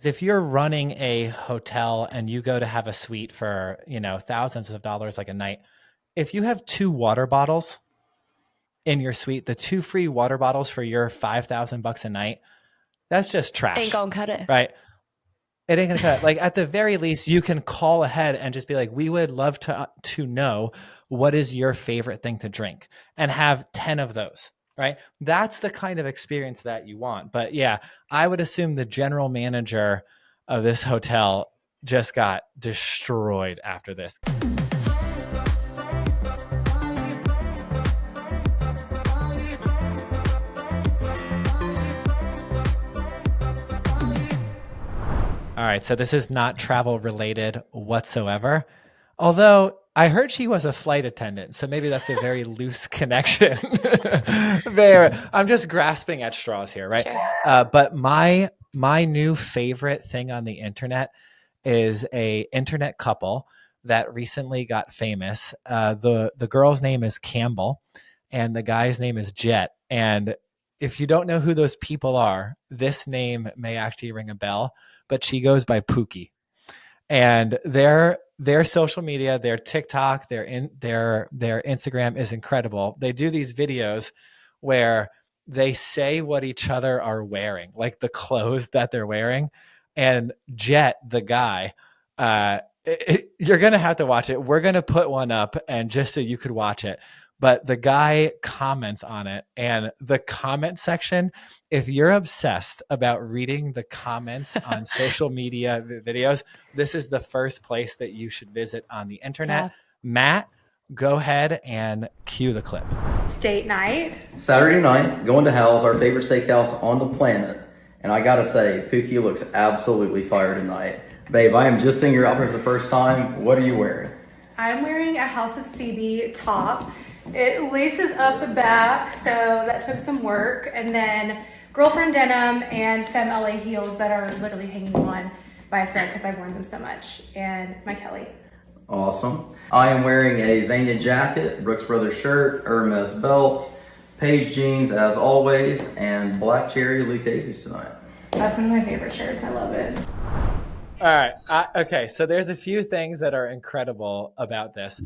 if you're running a hotel and you go to have a suite for, thousands of dollars like a night, if you have two water bottles in your suite, the two free water bottles for your 5,000 bucks a night, that's just Ain't trash, gonna cut it. right? It ain't gonna cut it. Like at the very least, you can call ahead and just be like, we would love to know what is your favorite thing to drink and have 10 of those, right? That's the kind of experience that you want. But yeah, I would assume the general manager of this hotel just got destroyed after this. All right, so this is not travel related whatsoever. Although I heard she was a flight attendant, so maybe that's a very loose connection. I'm just grasping at straws here, right? Sure. But my new favorite thing on the internet is a internet couple that recently got famous. The girl's name is Campbell, and the guy's name is Jet. And if you don't know who those people are, this name may actually ring a bell. But she goes by Pookie, and their social media, their TikTok, their Instagram is incredible. They do these videos where they say what each other are wearing, like the clothes that they're wearing. And Jet, the guy, you're gonna have to watch it. We're gonna put one up, and just so you could watch it. But the guy comments on it, and the comment section, if you're obsessed about reading the comments on social media videos, this is the first place that you should visit on the internet. Yeah. Matt, go ahead and cue the clip. It's date night. Saturday night, going to Hal's, our favorite steakhouse on the planet. And I gotta say, Pookie looks absolutely fire tonight. Babe, I am just seeing your outfit for the first time. What are you wearing? I'm wearing a House of CB top. It laces up the back, so that took some work. And then girlfriend denim and femme LA heels that are literally hanging on by a thread because I've worn them so much. And my Kelly. Awesome. I am wearing a Zania jacket, Brooks Brothers shirt, Hermes belt, Paige jeans as always, and black cherry Lucchese's tonight. That's one of my favorite shirts. I love it. All right. Okay. So there's a few things that are incredible about this.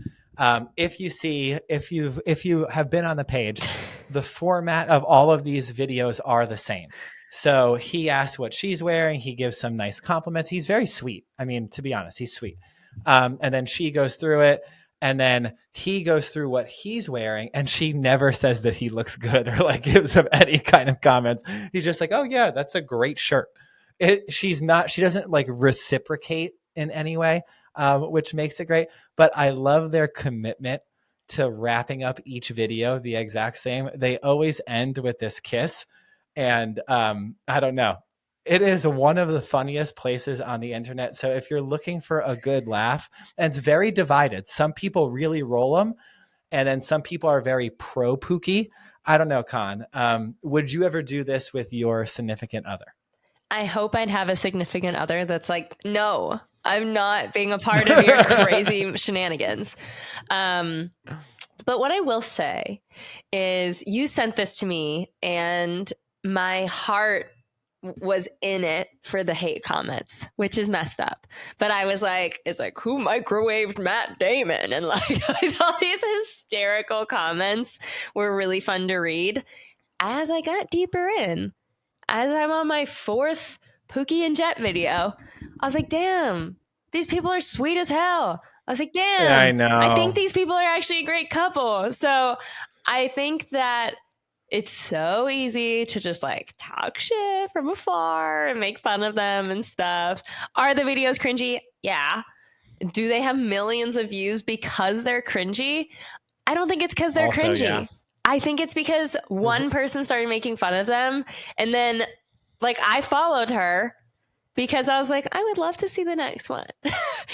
If you have been on the page, the format of all of these videos are the same. So he asks what she's wearing. He gives some nice compliments. He's very sweet. I mean, to be honest, he's sweet. And then she goes through it, and then he goes through what he's wearing, and she never says that he looks good or like gives him any kind of comments. He's just like, oh yeah, that's a great shirt. She doesn't like reciprocate in any way, which makes it great. But I love their commitment to wrapping up each video the exact same. They always end with this kiss. And I don't know. It is one of the funniest places on the internet. So if you're looking for a good laugh, and it's very divided. Some people really roll them, and then some people are very pro Pookie. I don't know, Con. Would you ever do this with your significant other? I hope I'd have a significant other that's like, no, I'm not being a part of your crazy shenanigans. But what I will say is you sent this to me and my heart was in it for the hate comments, which is messed up. But I was like, it's like, who microwaved Matt Damon? And like all these hysterical comments were really fun to read. As I got deeper in, as I'm on my fourth Pookie and Jet video, I was like, damn, these people are sweet as hell. I was like, damn, yeah, I know. I think these people are actually a great couple. So I think that it's so easy to just like talk shit from afar and make fun of them and stuff. Are the videos cringy? Yeah. Do they have millions of views because they're cringy? I don't think it's because they're Also, cringy. yeah. I think it's because one person started making fun of them, and then like I followed her because I was like, I would love to see the next one.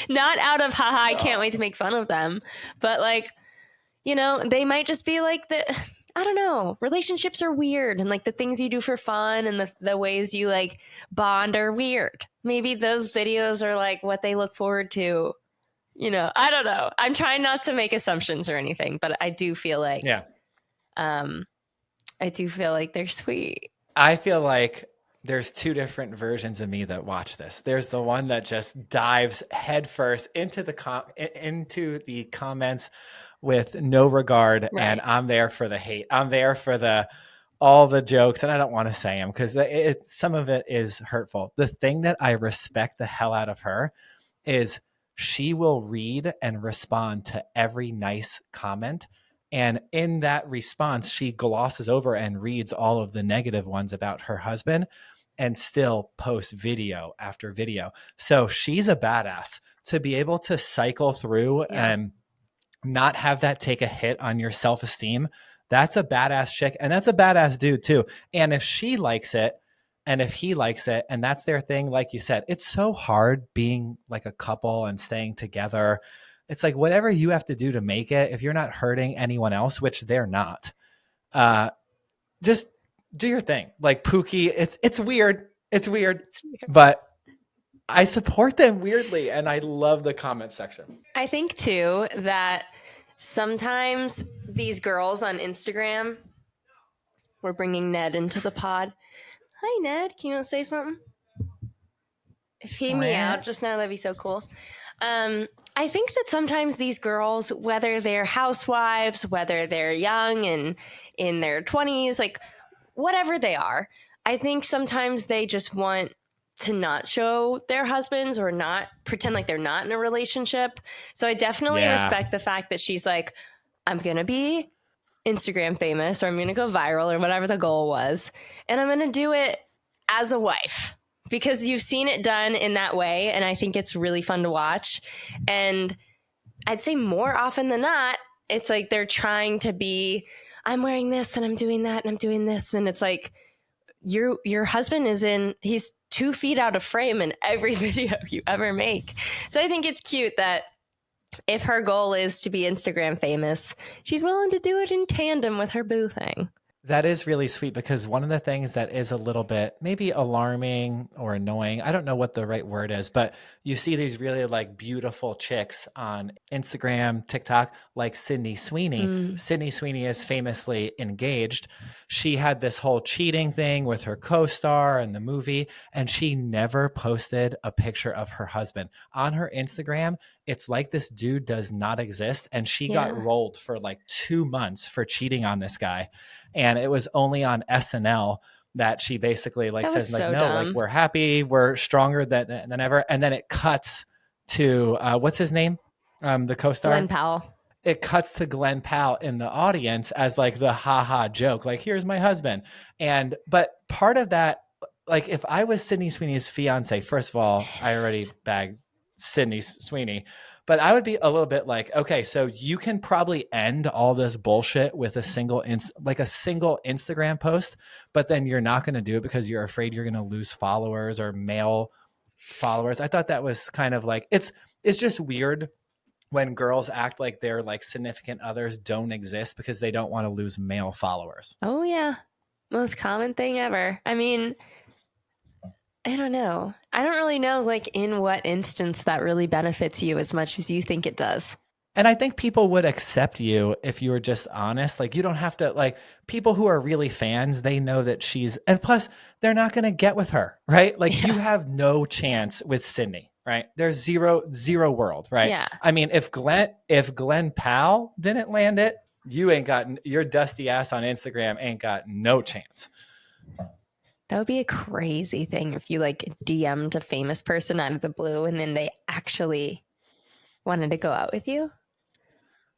Not out of haha, I can't wait to make fun of them, but like, you know, they might just be like I don't know, relationships are weird, and like the things you do for fun and the ways you like bond are weird. Maybe those videos are like what they look forward to. You know, I don't know. I'm trying not to make assumptions or anything, but I do feel like I do feel like they're sweet. I feel like there's two different versions of me that watch this. There's the one that just dives headfirst into the comments with no regard, Right. and I'm there for the hate. I'm there for all the jokes, and I don't want to say them because some of it is hurtful. The thing that I respect the hell out of her is she will read and respond to every nice comment. And in that response, she glosses over and reads all of the negative ones about her husband and still posts video after video. So she's a badass to be able to cycle through and not have that take a hit on your self-esteem. That's a badass chick. And that's a badass dude too. And if she likes it, and if he likes it, and that's their thing, like you said, it's so hard being like a couple and staying together. It's like whatever you have to do to make it, if you're not hurting anyone else, which they're not, just do your thing. Like Pookie, it's weird. It's weird, but I support them weirdly, and I love the comment section. I think too that sometimes these girls on Instagram, we're bringing Ned into the pod. Hi, Ned. Can you say something? If he meowed just now, that'd be so cool. I think that sometimes these girls, whether they're housewives, whether they're young and in their 20s, like whatever they are, I think sometimes they just want to not show their husbands or not pretend like they're not in a relationship. So I definitely respect the fact that she's like, I'm going to be Instagram famous, or I'm going to go viral, or whatever the goal was. And I'm going to do it as a wife, because you've seen it done in that way. And I think it's really fun to watch. And I'd say more often than not, it's like they're trying to be, I'm wearing this and I'm doing that and I'm doing this. And it's like, your husband he's 2 feet out of frame in every video you ever make. So I think it's cute that if her goal is to be Instagram famous, she's willing to do it in tandem with her boo thing. That is really sweet, because one of the things that is a little bit maybe alarming or annoying, I don't know what the right word is, but you see these really like beautiful chicks on Instagram, TikTok, like Sydney Sweeney. Sydney Sweeney is famously engaged. She had this whole cheating thing with her co-star in the movie, and she never posted a picture of her husband. On her Instagram, it's like this dude does not exist, and she got rolled for like 2 months for cheating on this guy. And it was only on SNL that she basically like says like, no, dumb. like we're happy, we're stronger than ever. And then it cuts to what's his name? The co-star? Glenn Powell. It cuts to Glenn Powell in the audience as like the haha joke, like here's my husband. But part of that, like if I was Sydney Sweeney's fiance, first of all, I already bagged Sydney Sweeney, but I would be a little bit like, okay, so you can probably end all this bullshit with a single Instagram post, but then you're not going to do it because you're afraid you're going to lose followers or male followers. I thought that was kind of like, it's just weird when girls act like their like significant others don't exist because they don't want to lose male followers. Oh yeah. Most common thing ever. I mean, I don't know. I don't really know like in what instance that really benefits you as much as you think it does. And I think people would accept you if you were just honest. Like you don't have to, like people who are really fans, they know that and plus they're not going to get with her, right? Like you have no chance with Sydney, right? There's zero world, right? Yeah. I mean, if Glenn Powell didn't land it, you ain't got your dusty ass on Instagram ain't got no chance. That would be a crazy thing if you like DM'd a famous person out of the blue and then they actually wanted to go out with you.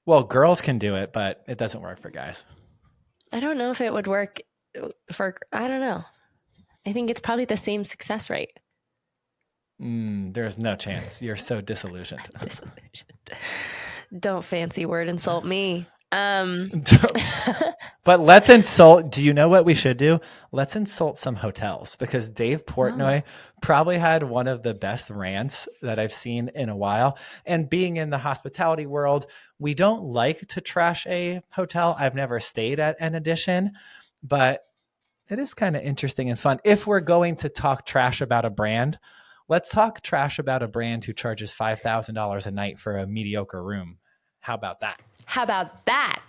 Well, girls can do it, but it doesn't work for guys. I don't know if it would work I don't know. I think it's probably the same success rate. There's no chance. You're so disillusioned. Don't fancy word insult me. But let's insult. Do you know what we should do? Let's insult some hotels, because Dave Portnoy probably had one of the best rants that I've seen in a while. And being in the hospitality world, we don't like to trash a hotel. I've never stayed at an Edition, but it is kind of interesting and fun. If we're going to talk trash about a brand, let's talk trash about a brand who charges $5,000 a night for a mediocre room. How about that? How about that?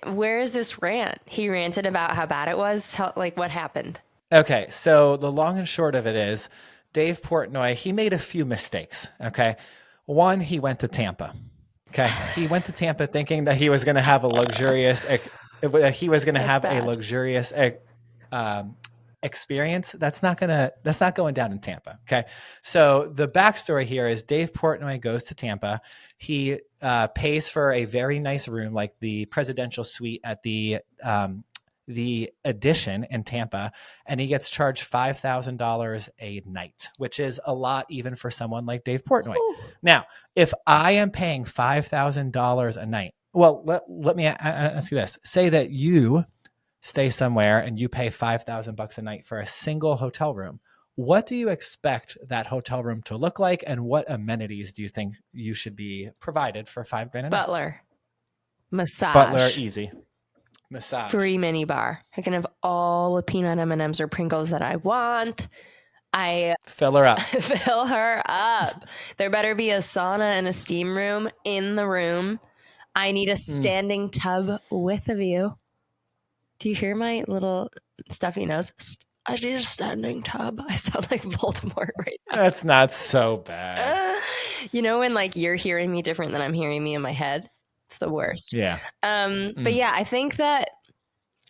Where is this rant? He ranted about how bad it was. Like what happened? Okay, so the long and short of it is Dave Portnoy, he made a few mistakes. Okay. One, he went to Tampa. Okay. He went to Tampa thinking that he was going to have a luxurious, he was going to That's have a bad. luxurious um, experience. That's not going down in Tampa. Okay. So the backstory here is Dave Portnoy goes to Tampa. He pays for a very nice room, like the presidential suite at the Edition in Tampa, and he gets charged $5,000 a night, which is a lot even for someone like Dave Portnoy. Ooh. Now, if I am paying $5,000 a night, well, let me ask you this. Say that you stay somewhere and you pay $5,000 a night for a single hotel room. What do you expect that hotel room to look like, and what amenities do you think you should be provided for $5,000 a night? Butler. Massage. Butler, easy. Massage. Free mini bar. I can have all the peanut M&Ms or Pringles that I want. I Fill her up. fill her up. There better be a sauna and a steam room in the room. I need a standing tub with a view. Do you hear my little stuffy nose? I need a standing tub. I sound like Voldemort right now. That's not so bad. You know when like you're hearing me different than I'm hearing me in my head? It's the worst. Yeah. But yeah, I think that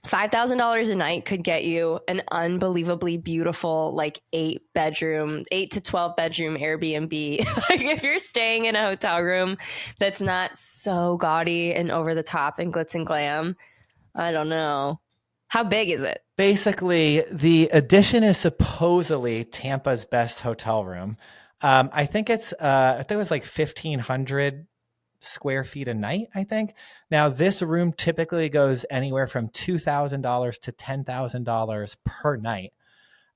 $5,000 a night could get you an unbelievably beautiful, like 8 to 12 bedroom Airbnb. Like if you're staying in a hotel room that's not so gaudy and over the top and glitz and glam, I don't know. How big is it? Basically, the Edition is supposedly Tampa's best hotel room. I think it was like 1,500 square feet a night, I think. Now, this room typically goes anywhere from $2,000 to $10,000 per night.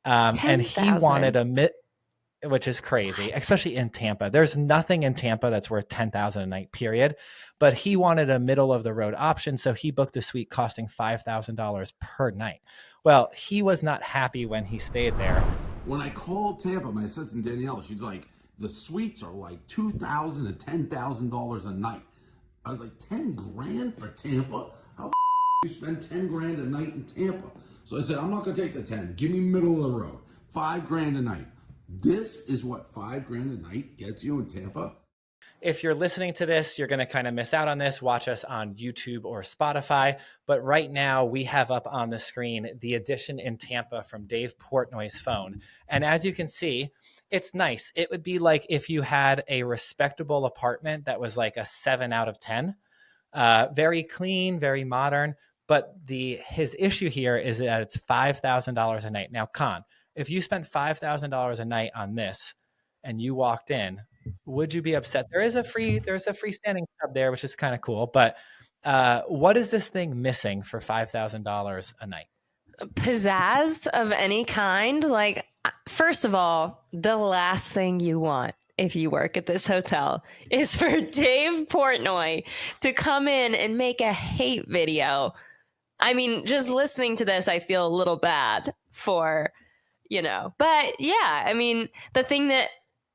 And he wanted which is crazy, especially in Tampa. There's nothing in Tampa that's worth $10,000 a night, period. But he wanted a middle of the road option, so he booked a suite costing $5,000 per night. Well, he was not happy when he stayed there. When I called Tampa, my assistant Danielle, she's like, the suites are like $2,000 to $10,000 a night. I was like, 10 grand for Tampa? How you spend 10 grand a night in Tampa? So I said, I'm not gonna take the 10. Give me middle of the road. 5 grand a night. This is what 5 grand a night gets you in Tampa? If you're listening to this, you're going to kind of miss out on this. Watch us on YouTube or Spotify. But right now we have up on the screen the Edition in Tampa from Dave Portnoy's phone. And as you can see, it's nice. It would be like if you had a respectable apartment that was like a 7 out of 10. Very clean, very modern. But his issue here is that it's $5,000 a night. Now, Con, if you spent $5,000 a night on this and you walked in, would you be upset? There's a freestanding tub there, which is kind of cool. But what is this thing missing for $5,000 a night? Pizzazz of any kind. Like, first of all, the last thing you want if you work at this hotel is for Dave Portnoy to come in and make a hate video. I mean, just listening to this, I feel a little bad for, but yeah, I mean, the thing that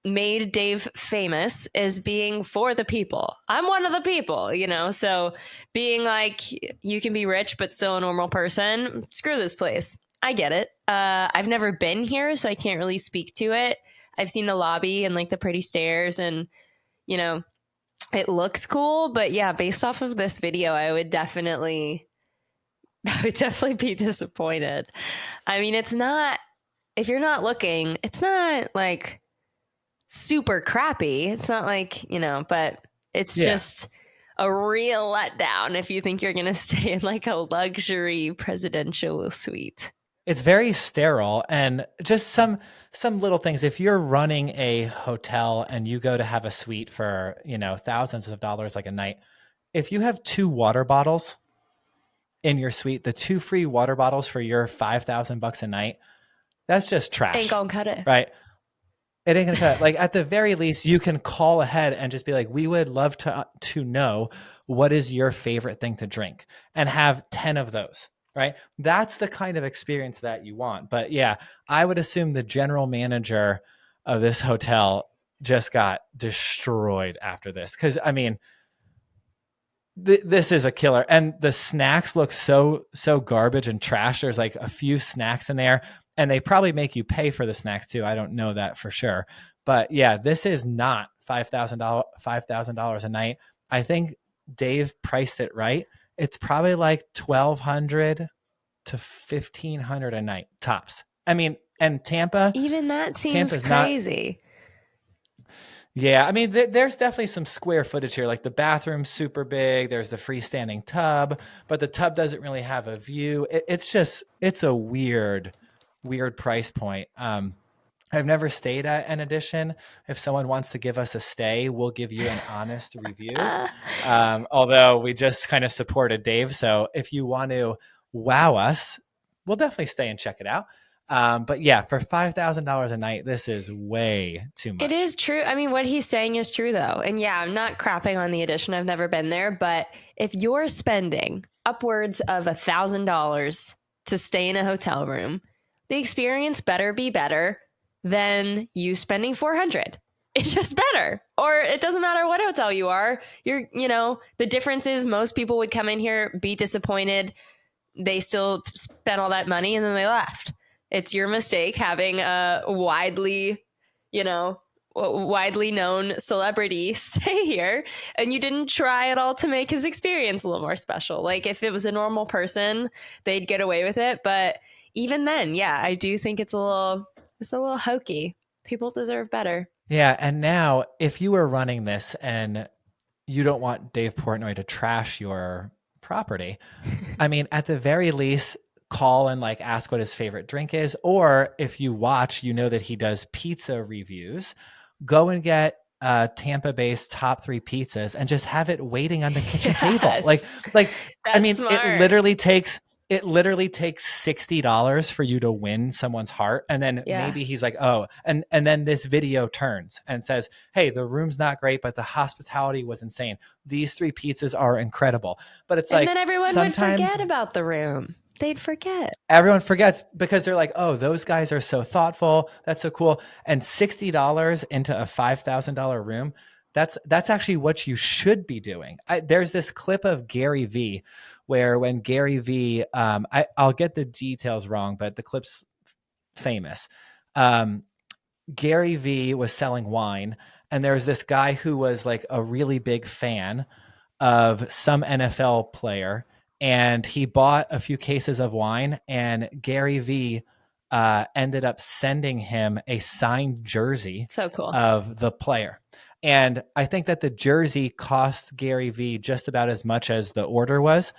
made Dave famous is being for the people. I'm one of the people, so being like, you can be rich, but still a normal person. Screw this place. I get it. I've never been here, so I can't really speak to it. I've seen the lobby and like the pretty stairs and, it looks cool, but yeah, based off of this video, I would definitely be disappointed. I mean, if you're not looking, it's not like super crappy. It's not like, but it's just a real letdown if you think you're going to stay in like a luxury presidential suite. It's very sterile, and just some little things. If you're running a hotel and you go to have a suite for, thousands of dollars like a night, if you have 2 water bottles in your suite, the 2 free water bottles for your $5,000 a night, that's just trash. Ain't gonna cut it. Right. It ain't gonna cut it. Like at the very least, you can call ahead and just be like, we would love to know what is your favorite thing to drink, and have 10 of those. Right. That's the kind of experience that you want. But yeah, I would assume the general manager of this hotel just got destroyed after this. Cause I mean, this is a killer, and the snacks look so garbage and trash. There's like a few snacks in there. and they probably make you pay for the snacks too. I don't know that for sure, but yeah, this is not $5,000 a night. I think Dave priced it right. It's probably like $1,200 to $1,500 a night tops. I mean, and Tampa, Even that seems Tampa's crazy. Yeah, I mean, there's definitely some square footage here. Like the bathroom's super big. There's the freestanding tub, but the tub doesn't really have a view. It's a weird price point. I've never stayed at an Edition. If someone wants to give us a stay, we'll give you an honest review. Although we just kind of supported Dave. So if you want to wow us, we'll definitely stay and check it out. But yeah, for $5,000 a night, this is way too much. It is true. I mean, what he's saying is true, though. And yeah, I'm not crapping on the Edition. I've never been there. But if you're spending upwards of $1,000 to stay in a hotel room, the experience better be better than you spending $400. It's just better. Or it doesn't matter what hotel you are. The difference is most people would come in here, be disappointed. They still spent all that money and then they left. It's your mistake having a widely known celebrity stay here, and you didn't try at all to make his experience a little more special. Like if it was a normal person, they'd get away with it. But even then, yeah, I do think it's a little hokey. People deserve better. Yeah, and now if you were running this and you don't want Dave Portnoy to trash your property, I mean, at the very least, call and like ask what his favorite drink is. Or if you watch, you know that he does pizza reviews. Go and get Tampa-based top 3 pizzas and just have it waiting on the kitchen table. Like I mean, smart. it literally takes $60 for you to win someone's heart. And then maybe he's like, oh, and then this video turns and says, hey, the room's not great, but the hospitality was insane. These 3 pizzas are incredible. But it's and then everyone would forget about the room. They'd forget. Everyone forgets because they're like, oh, those guys are so thoughtful. That's so cool. And $60 into a $5,000 room, that's actually what you should be doing. There's this clip of Gary Vee where when Gary Vee, I'll get the details wrong, but the clip's famous. Gary Vee was selling wine, and there was this guy who was like a really big fan of some NFL player, and he bought a few cases of wine, and Gary Vee ended up sending him a signed jersey so cool. of the player. And I think that the jersey cost Gary Vee just about as much as the order was.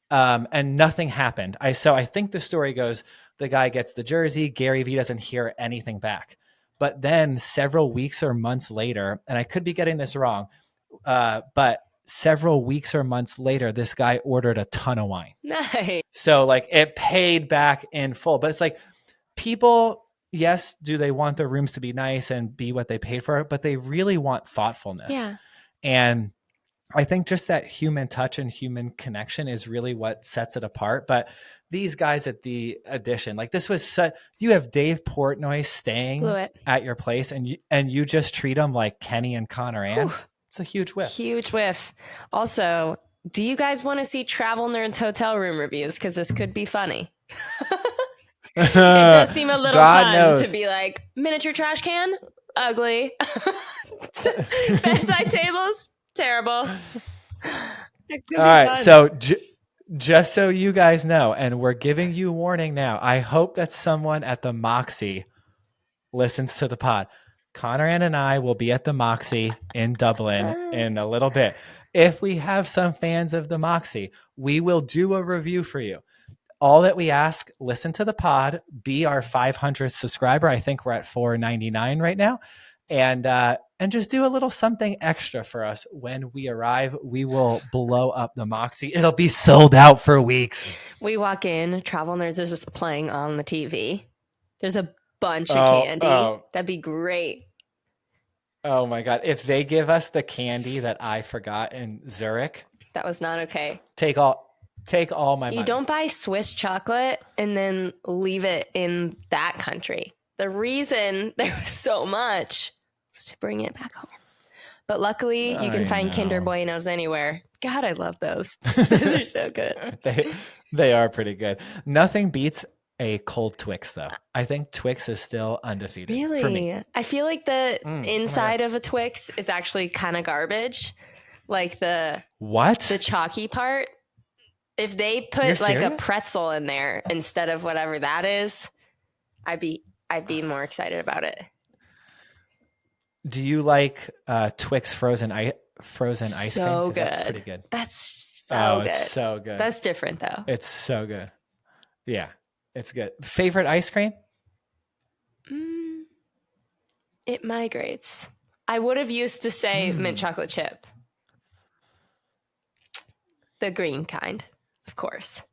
And nothing happened. So I think the story goes, the guy gets the jersey, Gary Vee doesn't hear anything back. But then several weeks or months later, and I could be getting this wrong, but several weeks or months later, this guy ordered a ton of wine. Nice. So like it paid back in full. But it's like people, yes, do they want their rooms to be nice and be what they paid for, but they really want thoughtfulness. Yeah. And I think just that human touch and human connection is really what sets it apart. But these guys at the Edition, like this was you have Dave Portnoy staying at your place and you just treat them like Kenny and Connor Ann. Whew. It's a huge whiff. Huge whiff. Also, do you guys want to see Travel Nerds hotel room reviews? Because this could be funny. It does seem a little fun to be like, miniature trash can, ugly. Bedside tables, terrible. All right, so just so you guys know, and we're giving you warning now, I hope that someone at the Moxie listens to the pod. Connor Ann and I will be at the Moxie in Dublin in a little bit. If we have some fans of the Moxie, we will do a review for you. All that we ask, listen to the pod, be our 500th subscriber. I think we're at 499 right now. And just do a little something extra for us. When we arrive, we will blow up the Moxie. It'll be sold out for weeks. We walk in, Travel Nerds is just playing on the TV. There's a bunch of candy. That'd be great. Oh my God. If they give us the candy that I forgot in Zurich. That was not okay. Take all my money. You don't buy Swiss chocolate and then leave it in that country. The reason there was so much is to bring it back home. But luckily, you can find Kinder Buenos anywhere. God, I love those. Those are so good. They are pretty good. Nothing beats a cold Twix though. I think Twix is still undefeated Really? for me. I feel like the my inside of a Twix is actually kind of garbage. Like the What? chalky part. If they You're put like a serious? pretzel in there instead of whatever that is, I'd be more excited about it. Do you like Twix frozen ice cream? So 'Cause good. That's pretty good. That's so Oh, good. it's so good. That's different though. It's so good. Yeah, it's good. Favorite ice cream? It migrates. I would have used to say Hmm. mint chocolate chip. The green kind, of course.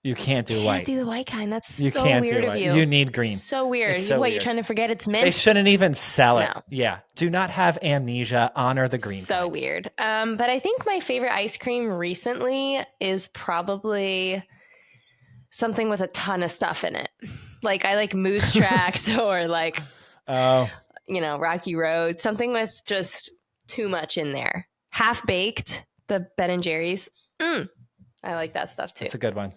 You can't do Can't white. do the white kind. That's You so can't weird do of white. you. You need green. So weird. It's so What, weird. you're trying to forget it's mint? They shouldn't even sell it. No. Yeah. Do not have amnesia. Honor the green. So kind. weird. But I think my favorite ice cream recently is probably something with a ton of stuff in it. Like I like Moose Tracks or like, Oh, Rocky Road. Something with just too much in there. Half Baked, the Ben and Jerry's. I like that stuff too. that's a good one.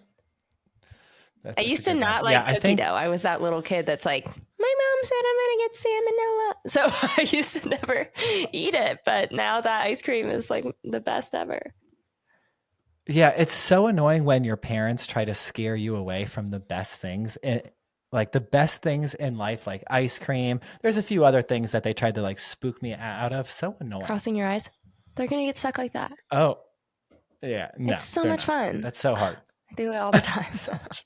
I used to not like cookie dough. I was that little kid that's like, my mom said I'm going to get salmonella. So I used to never eat it. But now that ice cream is like the best ever. Yeah, it's so annoying when your parents try to scare you away from the best things. Like the best things in life, like ice cream. There's a few other things that they tried to like spook me out of. So annoying. Crossing your eyes. They're going to get stuck like that. Oh, yeah. No, It's so they're not much not. fun. That's so hard. I do it all the time. So much.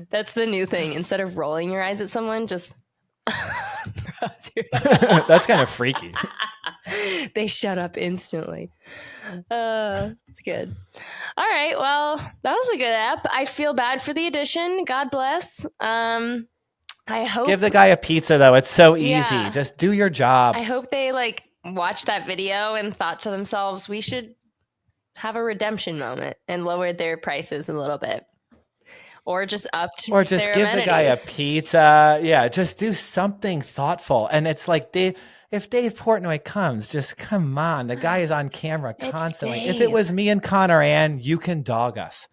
That's the new thing. Instead of rolling your eyes at someone, just That's kind of freaky. they shut up instantly. It's good. All right. Well, that was a good app. I feel bad for the edition. God bless. I hope Give the guy a pizza though. It's so easy. Yeah. Just do your job. I hope they watched that video and thought to themselves, we should have a redemption moment and lowered their prices a little bit. Or just upped Or just their give the guy a amenities. pizza. Yeah, just do something thoughtful. And it's like if Dave Portnoy comes, just come on. The guy is on camera It's constantly. If it Dave. was me and Connor Ann, you can dog us.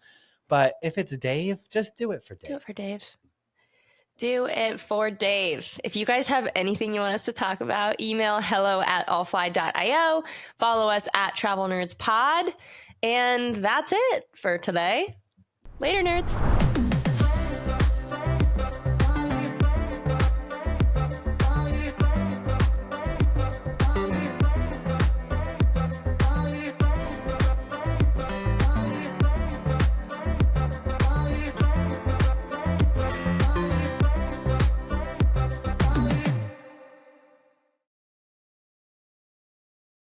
But if it's Dave, just do it for Do Dave. it for Dave. Do it for Dave. If you guys have anything you want us to talk about, email hello@allfly.io. Follow us at Travel Nerds Pod. And that's it for today. Later, nerds.